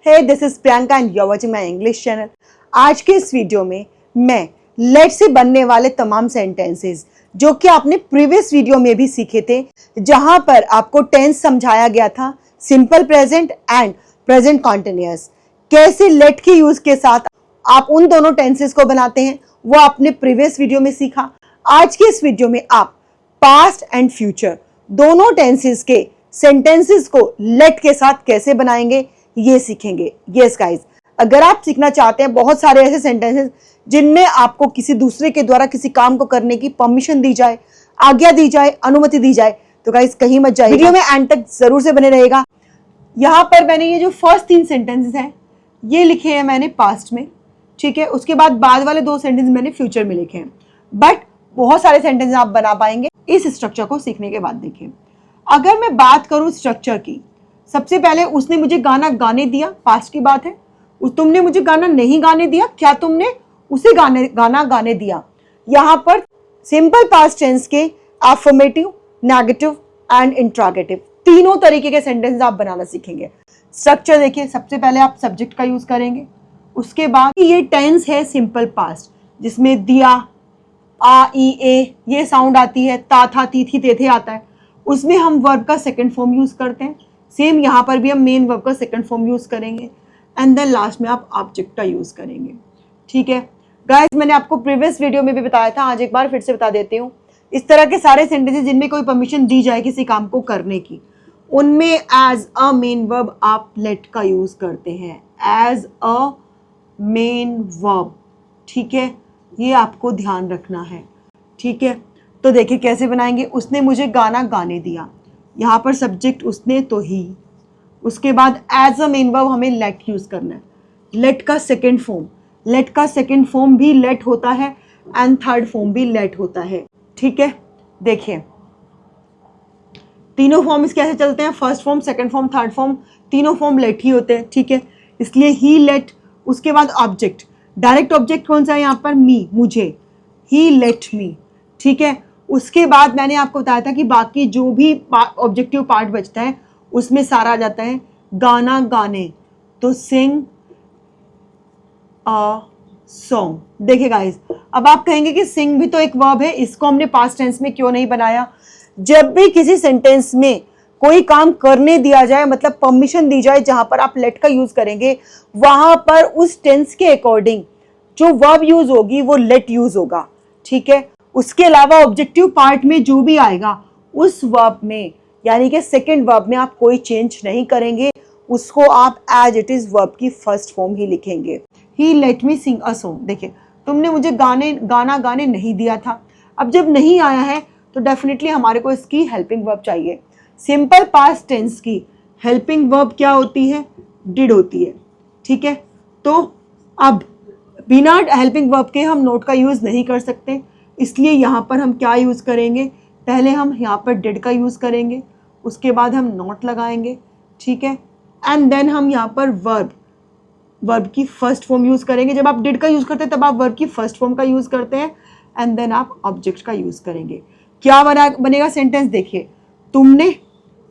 Hey this is Priyanka and you are watching my English channel. आज के इस video में मैं लेट से बनने वाले तमाम सेंटेंसेस जो कि आपने प्रीवियस वीडियो में भी सीखे थे, जहां पर आपको टेंस समझाया गया था, simple present and present continuous, कैसे लेट के यूज के साथ आप उन दोनों टेंसेस को बनाते हैं, वो आपने प्रीवियस वीडियो में सीखा। आज के इस वीडियो में आप पास्ट एंड फ्यूचर दोनों टेंसेस के सेंटेंसेस को लेट के साथ कैसे बनाएंगे ये सीखेंगे। यस गाइस, अगर आप सीखना चाहते हैं बहुत सारे ऐसे सेंटेंसेस जिनमें आपको किसी दूसरे के द्वारा किसी काम को करने की परमिशन दी जाए, आज्ञा दी जाए, अनुमति दी जाए, तो गाइस कहीं मत जाइए, वीडियो में एंड तक जरूर से बने रहेगा। यहाँ पर मैंने ये जो फर्स्ट 3 सेंटेंसेस हैं ये लिखे हैं मैंने पास्ट में, ठीक है। उसके बाद वाले 2 सेंटेंस मैंने फ्यूचर में लिखे हैं, बट बहुत सारे सेंटेंस आप बना पाएंगे इस स्ट्रक्चर को सीखने के बाद। देखिए, अगर मैं बात करूं स्ट्रक्चर की, सबसे पहले उसने मुझे गाना गाने दिया, पास्ट की बात है। तुमने मुझे गाना नहीं गाने दिया, क्या तुमने उसे गाना गाने दिया। यहाँ पर सिंपल पास्ट टेंस के अफर्मेटिव, नेगेटिव एंड इंट्रोगेटिव तीनों तरीके के सेंटेंस आप बनाना सीखेंगे। स्ट्रक्चर देखिए, सबसे पहले आप सब्जेक्ट का यूज करेंगे, उसके बाद ये टेंस है सिंपल पास्ट जिसमें दिया, आ, ई, ए ये साउंड आती है, ता, था, ती, थी, ते, थे आता है, उसमें हम वर्ब का सेकंड फॉर्म यूज करते हैं। सेम यहाँ पर भी हम मेन वर्ब का सेकंड फॉर्म यूज करेंगे एंड देन लास्ट में आप ऑब्जेक्ट का यूज करेंगे, ठीक है गाइस। मैंने आपको प्रीवियस वीडियो में भी बताया था, आज एक बार फिर से बता देती हूँ। इस तरह के सारे सेंटेंसेस जिनमें कोई परमिशन दी जाए किसी काम को करने की, उनमें एज अ मेन वर्ब आप लेट का यूज करते हैं, एज अ मेन वर्ब, ठीक है। ये आपको ध्यान रखना है, ठीक है। तो देखिए कैसे बनाएंगे। उसने मुझे गाना गाने दिया, यहाँ पर सब्जेक्ट उसने तो ही, उसके बाद एज अ मेन वर्ब हमें लेट यूज करना है। लेट का सेकंड फॉर्म भी लेट होता है एंड थर्ड फॉर्म भी लेट होता है, ठीक है। देखिए तीनों फॉर्म इसके ऐसे चलते हैं, first form, second form, third form, तीनों फॉर्म लेट ही होते हैं, ठीक है। इसलिए ही लेट, उसके बाद ऑब्जेक्ट, डायरेक्ट ऑब्जेक्ट कौन सा है यहाँ पर, मी, मुझे, ही लेट मी, ठीक है। उसके बाद मैंने आपको बताया था कि बाकी जो भी ऑब्जेक्टिव पार्ट बचता है उसमें सारा आ जाता है गाना गाने, तो सिंग अ सॉन्ग। देखिए गाइस, अब आप कहेंगे कि सिंग भी तो एक वर्ब है, इसको हमने पास्ट टेंस में क्यों नहीं बनाया। जब भी किसी सेंटेंस में कोई काम करने दिया जाए, मतलब परमिशन दी जाए, जहां पर आप लेट का यूज करेंगे, वहां पर उस टेंस के अकॉर्डिंग जो वर्ब यूज होगी वो लेट यूज होगा, ठीक है। उसके अलावा ऑब्जेक्टिव पार्ट में जो भी आएगा उस वर्ब में, यानी कि सेकंड वर्ब में आप कोई चेंज नहीं करेंगे, उसको आप एज इट इज वर्ब की फर्स्ट फॉर्म ही लिखेंगे। He let me sing a song. देखिए, तुमने मुझे गाना गाने नहीं दिया था। अब जब नहीं आया है तो डेफिनेटली हमारे को इसकी हेल्पिंग वर्ब चाहिए। सिंपल पास्ट टेंस की हेल्पिंग वर्ब क्या होती है, डिड होती है, ठीक है। तो अब बिना हेल्पिंग वर्ब के हम नोट का यूज नहीं कर सकते, इसलिए यहाँ पर हम क्या यूज करेंगे, पहले हम यहाँ पर डिड का यूज करेंगे, उसके बाद हम नॉट लगाएंगे, ठीक है। एंड देन हम यहाँ पर वर्ब की फर्स्ट फॉर्म यूज करेंगे। जब आप डिड का यूज करते हैं तब आप वर्ब की फर्स्ट फॉर्म का यूज करते हैं एंड देन आप ऑब्जेक्ट का यूज करेंगे। क्या बनेगा सेंटेंस, देखिए, तुमने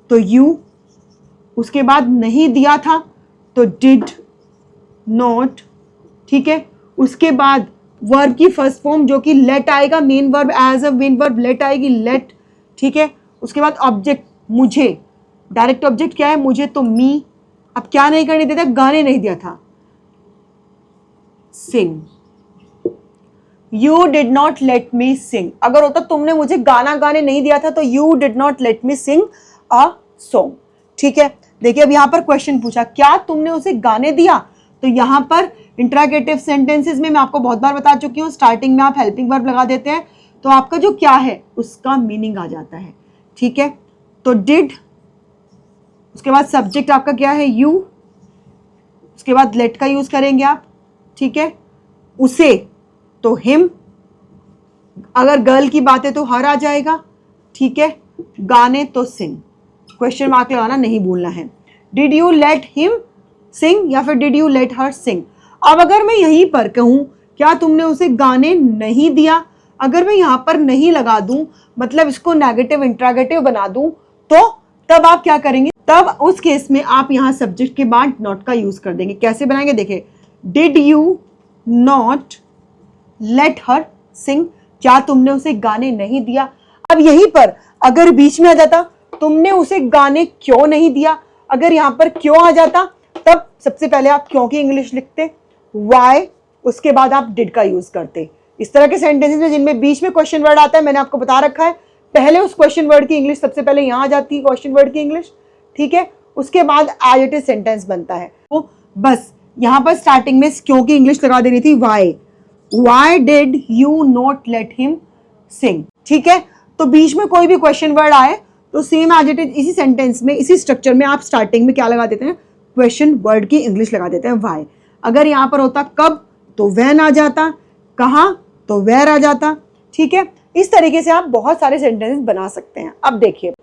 तो यू, उसके बाद नहीं दिया था तो डिड नॉट, ठीक है। उसके बाद वर्ब की फर्स्ट फॉर्म जो कि लेट आएगा, main verb as a main verb late आएगी, लेट, ठीक है। उसके बाद ऑब्जेक्ट, मुझे, डायरेक्ट ऑब्जेक्ट क्या है, मुझे तो मी। अब क्या नहीं करने देता, गाने नहीं दिया था, sing. You did not let me sing, अगर होता तुमने मुझे गाना गाने नहीं दिया था तो you did not let me sing a song, ठीक है। देखिए, अब यहाँ पर क्वेश्चन पूछा, क्या तुमने उसे गाने दिया, तो यहाँ पर इंट्रोगेटिव सेंटेंसेस में मैं आपको बहुत बार बता चुकी हूँ, स्टार्टिंग में आप हेल्पिंग वर्ब लगा देते हैं तो आपका जो क्या है उसका मीनिंग आ जाता है, ठीक है। तो डिड, उसके बाद सब्जेक्ट आपका क्या है, यू, उसके बाद लेट का यूज करेंगे आप, ठीक है। उसे तो हिम, अगर गर्ल की बात है तो हर आ जाएगा, ठीक है। गाने तो सिंग, क्वेश्चन मार्क लगाना नहीं भूलना है। डिड यू लेट हिम सिंग या फिर डिड यू लेट हर सिंग। अब अगर मैं यहीं पर कहूं क्या तुमने उसे गाने नहीं दिया, अगर मैं यहाँ पर नहीं लगा दूं, मतलब इसको नेगेटिव इंट्रोगेटिव बना दूं, तो तब आप क्या करेंगे, तब उस केस में आप यहाँ सब्जेक्ट के बाद नॉट का यूज कर देंगे। कैसे बनाएंगे देखिए, did you not let her sing, क्या तुमने उसे गाने नहीं दिया। अब यहीं पर अगर बीच में आ जाता तुमने उसे गाने क्यों नहीं दिया, अगर यहां पर क्यों आ जाता तब सबसे पहले आप क्यों की इंग्लिश लिखते, वाई, उसके बाद आप डिड का यूज करते। इस तरह के सेंटेंसेस में जिनमें बीच में क्वेश्चन वर्ड आता है, मैंने आपको बता रखा है, पहले उस क्वेश्चन वर्ड की इंग्लिश सबसे पहले यहां आ जाती है, क्वेश्चन वर्ड की इंग्लिश, ठीक है, उसके बाद एज इट इज सेंटेंस बनता है। तो बस यहां पर स्टार्टिंग में क्यों की इंग्लिश लगा देनी थी, why did you not let him सिंग, ठीक है। तो बीच में कोई भी क्वेश्चन वर्ड आए तो सेम एज इट इज इसी सेंटेंस में, इसी स्ट्रक्चर में आप स्टार्टिंग में क्या लगा देते हैं, क्वेश्चन वर्ड की इंग्लिश लगा देते हैं, वाई। अगर यहां पर होता कब तो व्हेन आ जाता, कहां तो वेयर आ जाता, ठीक है। इस तरीके से आप बहुत सारे सेंटेंसेस बना सकते हैं। अब देखिए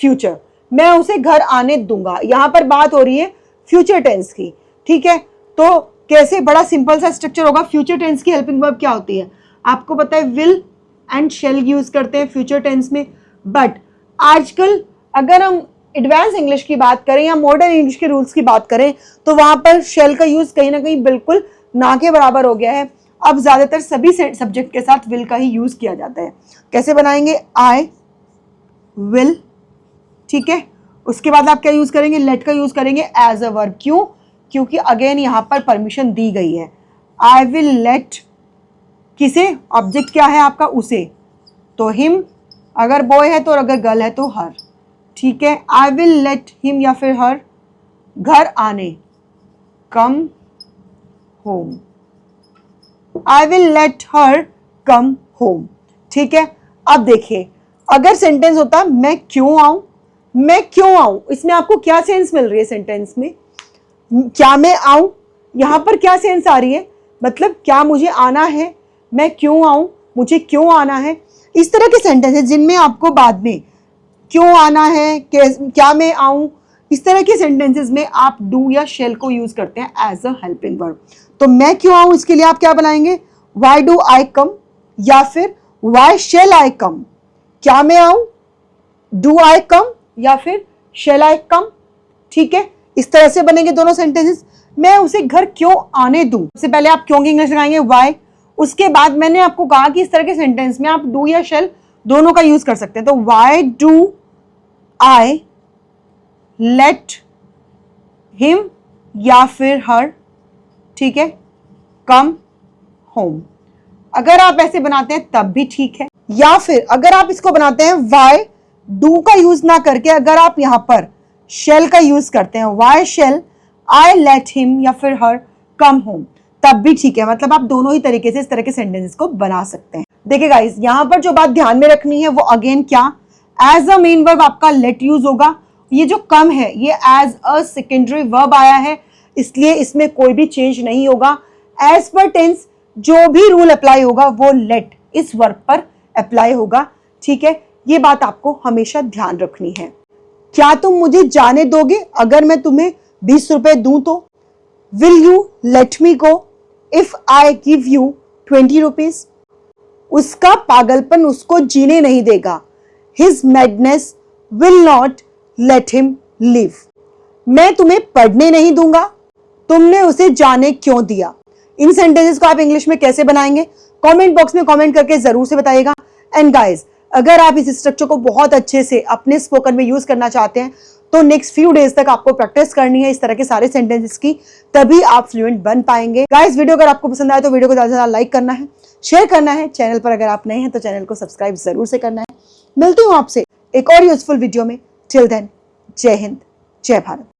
फ्यूचर, मैं उसे घर आने दूंगा, यहां पर बात हो रही है फ्यूचर टेंस की, ठीक है। तो कैसे, बड़ा सिंपल सा स्ट्रक्चर होगा। फ्यूचर टेंस की हेल्पिंग वर्ब क्या होती है, आपको पता है, विल एंड शेल यूज करते हैं फ्यूचर टेंस में। बट आजकल अगर हम एडवांस इंग्लिश की बात करें या मॉडर्न इंग्लिश के रूल्स की बात करें तो वहां पर शेल का यूज कहीं ना कहीं बिल्कुल ना के बराबर हो गया है। अब ज्यादातर सभी सब्जेक्ट के साथ विल का ही यूज किया जाता है। कैसे बनाएंगे, आई विल, ठीक है। उसके बाद आप क्या यूज करेंगे, लेट का यूज करेंगे एज अ वर्ब। क्यों, क्योंकि अगेन यहां पर परमिशन दी गई है। आई विल लेट, किसे, ऑब्जेक्ट क्या है आपका, उसे, तो हिम अगर बॉय है तो, और अगर गर्ल है तो हर, ठीक है। आई विल लेट हिम या फिर हर घर आने, come home, I will let her come home, ठीक है। अब देखिए अगर सेंटेंस होता मैं क्यों आऊं, मैं क्यों आऊं, इसमें आपको क्या सेंस मिल रही है सेंटेंस में, क्या मैं आऊं, यहां पर क्या सेंस आ रही है, मतलब क्या मुझे आना है, मैं क्यों आऊं, मुझे क्यों आना है। इस तरह के सेंटेंसेस जिनमें आपको बाद में क्यों आना है, क्या मैं आऊं, इस तरह के सेंटेंसेस में आप डू या शेल को यूज करते हैं एज अ हेल्पिंग वर्ब। तो मैं क्यों आऊं, इसके लिए आप क्या बनाएंगे, वाई डू आई कम या फिर वाई शेल आई कम, क्या मैं आऊं, डू आई कम या फिर शेल आई कम, ठीक है। इस तरह से बनेंगे दोनों सेंटेंसेस। मैं उसे घर क्यों आने दूं, सबसे पहले आप क्यों की इंग्लिश लगाएंगे, वाई। उसके बाद मैंने आपको कहा कि इस तरह के सेंटेंस में आप डू या शेल दोनों का यूज कर सकते हैं। तो why do I let him या फिर हर, ठीक है, कम होम। अगर आप ऐसे बनाते हैं तब भी ठीक है, या फिर अगर आप इसको बनाते हैं वाई डू का यूज ना करके, अगर आप यहां पर शेल का यूज करते हैं, why shall I let him या फिर हर कम होम, तब भी ठीक है। मतलब आप दोनों ही तरीके से इस तरह के सेंटेंसेस को बना सकते हैं। देखिए गाइस, यहां पर जो बात ध्यान में रखनी है वो अगेन क्या, एज अ मेन वर्ब आपका लेट यूज होगा। ये जो कम है ये एज अ सेकेंडरी वर्ब आया है, इसलिए इसमें कोई भी चेंज नहीं होगा। एज पर टेंस जो भी रूल अप्लाई होगा वो लेट इस वर्ब पर अप्लाई होगा, ठीक है। ये बात आपको हमेशा ध्यान रखनी है। क्या तुम मुझे जाने दोगे अगर मैं तुम्हें 20 रुपए दूं तो, will you let me go if I give you 20 rupees. उसका पागलपन उसको जीने नहीं देगा, his madness will not let him live. मैं तुम्हें पढ़ने नहीं दूंगा, तुमने उसे जाने क्यों दिया। इन सेंटेंसेस को आप इंग्लिश में कैसे बनाएंगे, कमेंट बॉक्स में कमेंट करके जरूर से बताइएगा। एंड गाइस, अगर आप इस स्ट्रक्चर को बहुत अच्छे से अपने स्पोकन में यूज करना चाहते हैं तो नेक्स्ट फ्यू डेज तक आपको प्रैक्टिस करनी है इस तरह के सारे सेंटेंसेस की, तभी आप फ्लुएंट बन पाएंगे। गाइस, वीडियो अगर आपको पसंद आए तो वीडियो को ज्यादा से ज्यादा लाइक करना है, शेयर करना है। चैनल पर अगर आप नए हैं तो चैनल को सब्सक्राइब जरूर से करना है। मिलती हूँ आपसे एक और यूजफुल वीडियो में। टिल देन, जय हिंद, जय भारत।